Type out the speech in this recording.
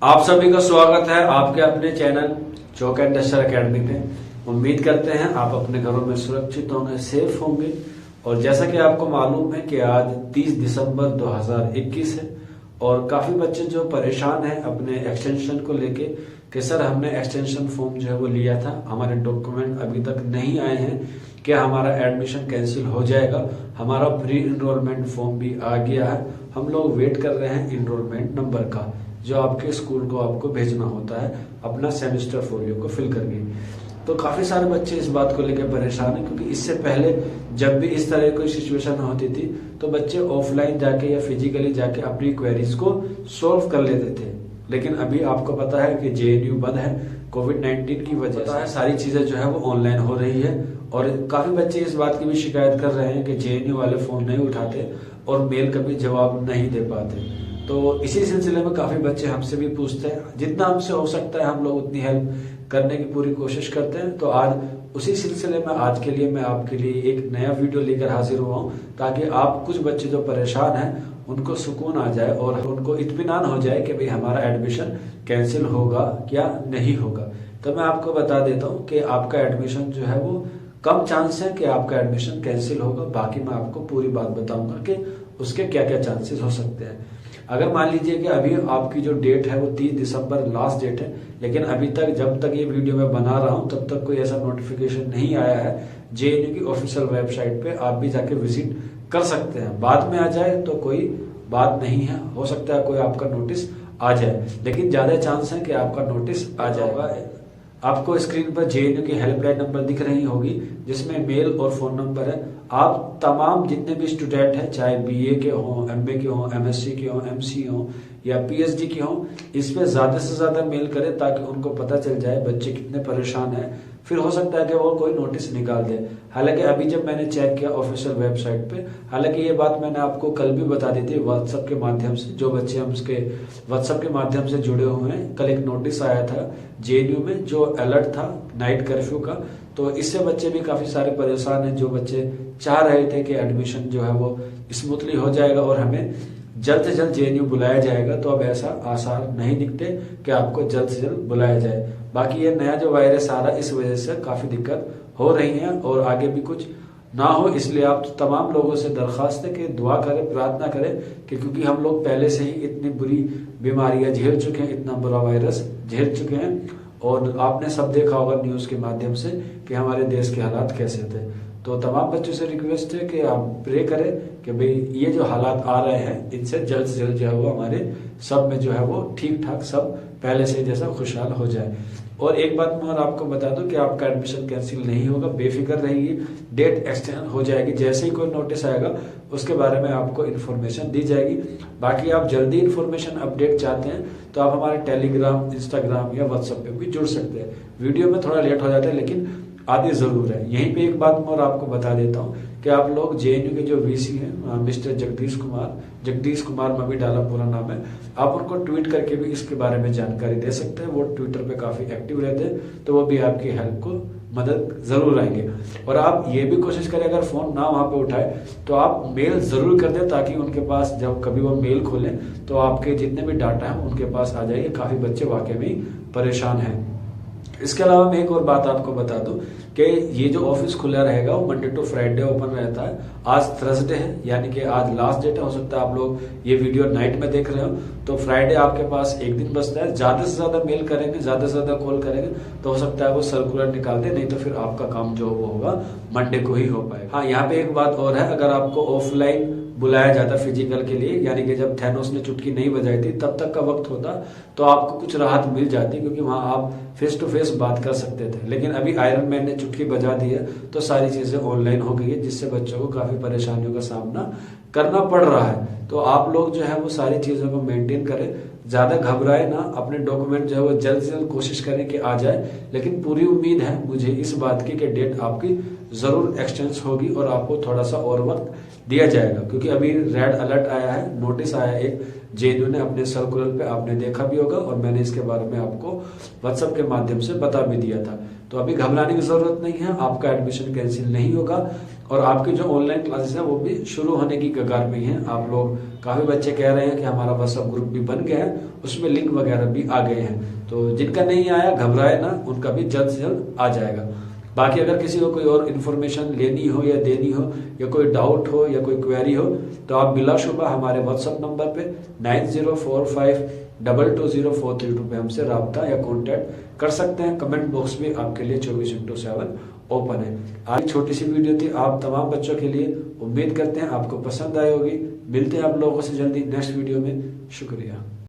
आप सभी का स्वागत है आपके अपने channel chalk and duster academy पे। उम्मीद करते हैं आप अपने घरों में सुरक्षित होंगे, सेफ होंगे। और जैसा कि आपको मालूम है कि आज 30 दिसंबर 2021 है और काफी बच्चे जो परेशान हैं अपने एक्सटेंशन को लेके कि सर हमने एक्सटेंशन फॉर्म जो है वो लिया था, हमारे डॉक्यूमेंट अभी तक नहीं आए हैं, क्या हमारा एडमिशन कैंसिल हो जाएगा। हमारा प्री इनरोलमेंट फॉर्म भी आ गया है, हम लोग वेट कर रहे हैं इनरोलमेंट नंबर का जो आपके स्कूल को आपको भेजना होता है अपना सेमेस्टर फोलियो को फिल करके। तो काफी सारे बच्चे इस बात को लेकर परेशान हैं क्योंकि इससे पहले जब भी इस तरह कोई सिचुएशन होती थी तो बच्चे ऑफलाइन जाके या फिजिकली जाके अपनी क्वेरीज को सॉल्व कर लेते थे। लेकिन अभी आपको पता है कि जेएनयू बंद है कोविड-19 की वजह से, सारी चीजें जो है वो ऑनलाइन हो रही है। और काफी बच्चे इस बात की भी शिकायत कर रहे हैं कि जेएनयू वाले फोन नहीं उठाते और मेल का भी जवाब नहीं दे पाते। तो इसी सिलसिले में काफी बच्चे हमसे भी पूछते हैं, जितना हमसे हो सकता है हम लोग उतनी हेल्प करने की पूरी कोशिश करते हैं। तो आज उसी सिलसिले में आज के लिए मैं आपके लिए एक नया वीडियो लेकर हाजिर हुआ हूँ ताकि आप कुछ बच्चे जो परेशान हैं उनको सुकून आ जाए और उनको इत्मीनान हो जाए कि भाई हमारा एडमिशन कैंसिल होगा या नहीं होगा। तो मैं आपको बता देता हूँ कि आपका एडमिशन जो है वो कम चांस है कि आपका एडमिशन कैंसिल होगा। बाकी मैं आपको पूरी बात बताऊंगा कि उसके क्या क्या चांसेस हो सकते हैं। अगर मान लीजिए कि अभी आपकी जो डेट है वो 30 दिसंबर लास्ट डेट है, लेकिन अभी तक जब तक ये वीडियो मैं बना रहा हूं तब तक कोई ऐसा नोटिफिकेशन नहीं आया है जेएनयू की ऑफिशियल वेबसाइट पे, आप भी जाके विजिट कर सकते हैं। बाद में आ जाए तो कोई बात नहीं है, हो सकता है कोई आपका नोटिस आ जाए, लेकिन ज्यादा चांस है कि आपका नोटिस आ जाएगा। आपको स्क्रीन पर जेएनयू की हेल्पलाइन नंबर दिख रही होगी जिसमें मेल और फोन नंबर है। आप तमाम जितने भी स्टूडेंट हैं, चाहे बीए के हों, एमए के हों, एमएससी के हों, एमसी हों या पीएचडी के हों, इस पे ज्यादा से ज्यादा मेल करें ताकि उनको पता चल जाए बच्चे कितने परेशान हैं। फिर हो सकता है कि वो कोई नोटिस निकाल दे। हालांकि अभी जब मैंने चेक किया ऑफिशियल वेबसाइट पे, हालांकि ये बात मैंने आपको कल भी बता दी थी व्हाट्सएप के माध्यम से, जो बच्चे हम उसके व्हाट्सएप के माध्यम से जुड़े हुए हैं, कल एक नोटिस आया था जेएनयू में जो अलर्ट था नाइट कर्फ्यू का। तो इससे बच्चे भी काफी सारे परेशान हैं, जो बच्चे चाह रहे थे कि एडमिशन जो है वो स्मूथली हो जाएगा और हमें जल्द से जल्द जेएनयू बुलाया जाएगा। तो अब ऐसा आसार नहीं दिखते कि आपको जल्द से जल्द बुलाया जाए। बाकी ये नया जो वायरस आ रहा है इस वजह से काफी दिक्कत हो रही है और आगे भी कुछ ना हो, इसलिए आप तमाम लोगों से दरखास्त है कि दुआ करें, प्रार्थना करें कि क्योंकि हम लोग पहले से ही इतनी बुरी बीमारियां झेल चुके हैं, इतना बुरा वायरस झेल चुके हैं और आपने सब देखा होगा न्यूज के माध्यम से कि हमारे देश के हालात कैसे थे। तो तमाम बच्चों से रिक्वेस्ट है कि आप प्रे करें कि भाई ये जो हालात आ रहे हैं इनसे जल्द से जल्द जो है वो हमारे सब में जो है वो ठीक ठाक सब पहले से जैसा खुशहाल हो जाए। और एक बात मैं और आपको बता दूं कि आपका एडमिशन कैंसिल नहीं होगा, बेफिक्र रहिए, डेट एक्सटेंड हो जाएगी। जैसे ही कोई नोटिस आएगा उसके बारे में आपको इन्फॉर्मेशन दी जाएगी। बाकी आप जल्दी इन्फॉर्मेशन अपडेट चाहते हैं तो आप हमारे टेलीग्राम, इंस्टाग्राम या व्हाट्सएप पे भी जुड़ सकते हैं। वीडियो में थोड़ा लेट हो जाता है लेकिन आदि जरूर है। यहीं पे एक बात मैं और आपको बता देता हूँ कि आप लोग जेएनयू के जो वीसी हैं मिस्टर जगदीश कुमार मैं भी डाला पूरा नाम है, आप उनको ट्वीट करके भी इसके बारे में जानकारी दे सकते हैं। वो ट्विटर पे काफी एक्टिव रहते हैं तो वो भी आपकी हेल्प को मदद जरूर आएंगे। और आप ये भी कोशिश करें अगर फोन ना वहां पे उठाए तो आप मेल जरूर कर दें ताकि उनके पास जब कभी वो मेल खोलें तो आपके जितने भी डाटा है उनके पास आ जाएंगे। काफी बच्चे वाकई में परेशान हैं। इसके अलावा मैं एक और बात आपको बता दूं कि ये जो ऑफिस खुला रहेगा वो मंडे टू फ्राइडे ओपन रहता है। आज थर्सडे है यानी कि आज लास्ट डेट है, हो सकता है आप लोग ये वीडियो नाइट में देख रहे हो तो फ्राइडे आपके पास एक दिन बचता है। ज्यादा से ज्यादा मेल करेंगे, ज्यादा से ज्यादा कॉल करेंगे तो हो सकता है वो सर्कुलर निकाल दे, नहीं तो फिर आपका काम जो वो होगा मंडे को ही हो पाएगा। हाँ, यहाँ पे एक बात और है, अगर आपको ऑफलाइन बुलाया जाता फिजिकल के लिए यानी कि जब थैनोस ने चुटकी नहीं बजाई थी तब तक का वक्त होता तो आपको कुछ राहत मिल जाती क्योंकि वहां आप फेस टू फेस बात कर सकते थे। लेकिन अभी आयरन मैन ने चुटकी बजा दी है तो सारी चीजें ऑनलाइन हो गई है जिससे बच्चों को काफी परेशानियों का सामना करना पड़ रहा है। तो आप लोग जो है वो सारी चीजों को मेंटेन करें, ज्यादा घबराए ना, अपने डॉक्यूमेंट जो है वो जल्द से जल्द कोशिश करें कि आ जाए। लेकिन पूरी उम्मीद है मुझे इस बात की कि डेट आपकी जरूर एक्सटेंस होगी और आपको थोड़ा सा और वक्त दिया जाएगा क्योंकि अभी रेड अलर्ट आया है, नोटिस आया है एक जेएनयू ने अपने सर्कुलर पे, आपने देखा भी होगा और मैंने इसके बारे में आपको व्हाट्सएप के माध्यम से बता भी दिया था। तो अभी घबराने की जरूरत नहीं है, आपका एडमिशन कैंसिल नहीं होगा और आपकी जो ऑनलाइन क्लासेस है वो भी शुरू होने की कगार में है। आप लोग काफी बच्चे कह रहे हैं कि हमारा व्हाट्सएप ग्रुप भी बन गया है, उसमें लिंक वगैरह भी आ गए हैं, तो जिनका नहीं आया घबराए ना, उनका भी जल्द से जल्द आ जाएगा। बाकी अगर किसी को कोई और इन्फॉर्मेशन लेनी हो या देनी हो या कोई डाउट हो या कोई क्वेरी हो तो आप बिलाशुबा हमारे व्हाट्सएप नंबर पे 9045220432 पे हमसे राब्ता या कांटेक्ट कर सकते हैं। कमेंट बॉक्स भी आपके लिए 24/7 ओपन है। आज छोटी सी वीडियो थी आप तमाम बच्चों के लिए, उम्मीद करते हैं आपको पसंद आई होगी। मिलते हैं आप लोगों से जल्दी नेक्स्ट वीडियो में। शुक्रिया।